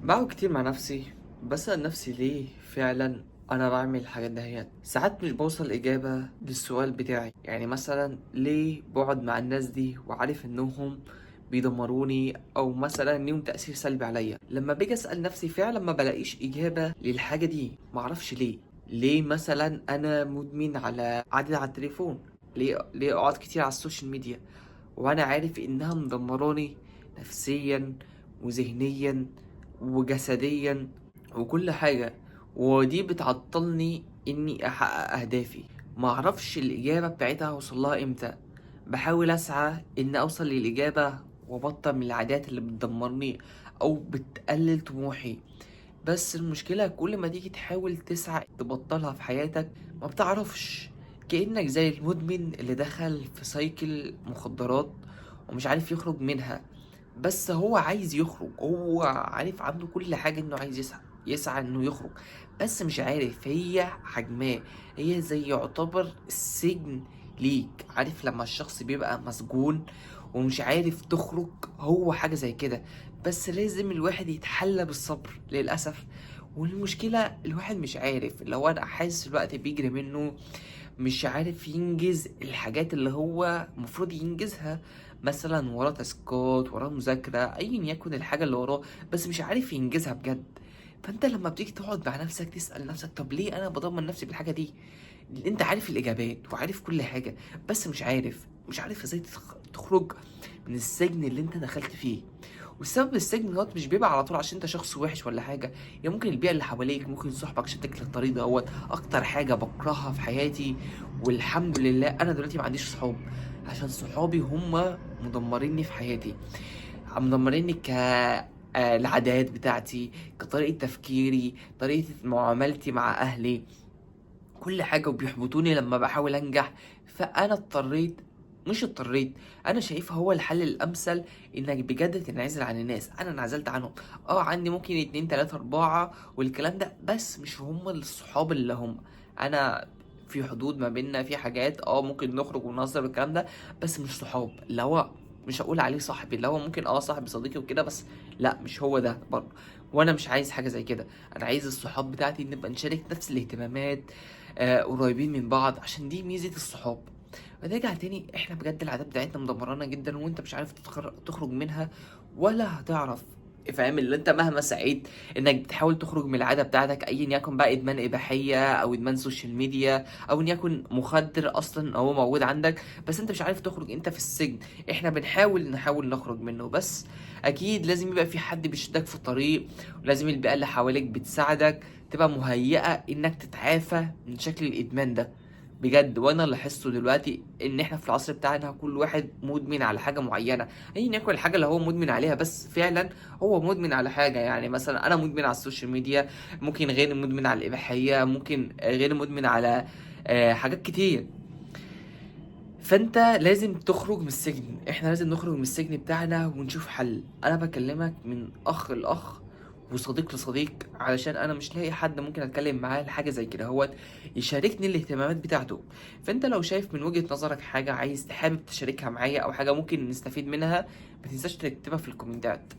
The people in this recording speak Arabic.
بقعد كتير مع نفسي، بسأل نفسي ليه فعلا أنا بعمل الحاجات دهيت. ساعات مش بوصل إجابة للسؤال بتاعي، يعني مثلا ليه بقعد مع الناس دي وعارف إنهم بيدمروني أو مثلا ليهم تأثير سلبي عليا. لما باجي أسأل نفسي فعلا ما بلاقيش إجابة للحاجة دي، معرفش ليه مثلا أنا مدمن على قعدة على التليفون، ليه أقعد كتير على السوشيال ميديا وأنا عارف إنها مدمراني نفسيا وذهنيا وجسديا وكل حاجة، ودي بتعطلني اني احقق اهدافي. معرفش الاجابة بتاعتها اوصلها امتى. بحاول اسعى ان اوصل للاجابة وابطل من العادات اللي بتدمرني او بتقلل طموحي، بس المشكلة كل ما تيجي تحاول تسعى تبطلها في حياتك ما بتعرفش. كأنك زي المدمن اللي دخل في سايكل مخدرات ومش عارف يخرج منها، بس هو عايز يخرج، هو عارف عنده كل حاجة انه عايز يسعى انه يخرج، بس مش عارف. هي حجماه، هي زي يعتبر السجن ليك. عارف لما الشخص بيبقى مسجون ومش عارف تخرج؟ هو حاجة زي كده، بس لازم الواحد يتحلى بالصبر للأسف. والمشكلة الواحد مش عارف، اللي هو أنا حاسس الوقت بيجري منه، مش عارف ينجز الحاجات اللي هو المفروض ينجزها. مثلا وراه تاسكات، وراه مذاكرة، أيا يكن الحاجة اللي وراه، بس مش عارف ينجزها بجد. فانت لما بتيجي تقعد مع نفسك تسأل نفسك طب ليه انا بدمر نفسي بالحاجة دي؟ انت عارف الاجابات وعارف كل حاجة، بس مش عارف ازاي تخرج من السجن اللي انت دخلت فيه. والسبب السجن دوت مش بيبقى على طول عشان انت شخص وحش ولا حاجه، يعني ممكن البيئه اللي حواليك، ممكن صحبك شدك للطريق دوت. اكتر حاجه بكرهها في حياتي، والحمد لله انا دلوقتي ما عنديش صحاب، عشان صحابي هم مدمريني في حياتي، مدمريني العادات بتاعتي، كطريقه تفكيري، طريقه معاملتي مع اهلي، كل حاجة، وبيحبطوني لما بحاول انجح. فانا مش اضطريت، انا شايفها هو الحل الامثل، انك بجد تنعزل عن الناس. انا انعزلت عنهم، عندي ممكن اتنين تلاتة اربعة والكلام ده، بس مش هم الصحاب اللي هم انا. في حدود ما بيننا، في حاجات ممكن نخرج ونهزر والكلام ده، بس مش صحاب. اللي هو مش هقول عليه صاحبي، اللي هو ممكن صاحبي صديقي وكده، بس لا، مش هو ده برضه. وانا مش عايز حاجه زي كده. انا عايز الصحاب بتاعتي نبقى نشارك نفس الاهتمامات، قريبين من بعض، عشان دي ميزة الصحاب. ونرجع تاني، احنا بجد العادات بتاعتنا مدمرانا جدا، وانت مش عارف تخرج منها ولا هتعرف. فاهم؟ اللي انت مهما سعيت انك بتحاول تخرج من العاده بتاعتك، ايا يكن بقى ادمان اباحيه او ادمان سوشيال ميديا او ان يكن مخدر اصلا هو موجود عندك، بس انت مش عارف تخرج، انت في السجن. احنا بنحاول نخرج منه، بس اكيد لازم يبقى في حد بيشدك في الطريق، ولازم البيئه اللي حواليك بتساعدك تبقى مهيئة انك تتعافى من شكل الادمان ده بجد. وانا اللي لاحظته دلوقتي ان احنا في العصر بتاعنا كل واحد مدمن على حاجة معينة، ايا يكن الحاجة اللي هو مدمن عليها، بس فعلا هو مدمن على حاجة. يعني مثلا انا مدمن على السوشيال ميديا، ممكن غير مدمن على الاباحية، ممكن غير مدمن على حاجات كتير. فانت لازم تخرج من السجن، احنا لازم نخرج من السجن بتاعنا ونشوف حل. انا بكلمك من اخ لاخ وصديق لصديق، علشان انا مش لاقي حد ممكن اتكلم معاه لحاجه زي كده هو يشاركني الاهتمامات بتاعته. فانت لو شايف من وجهة نظرك حاجه عايز حابب تشاركها معايا، او حاجه ممكن نستفيد منها، ما تنساش تكتبها في الكومنتات.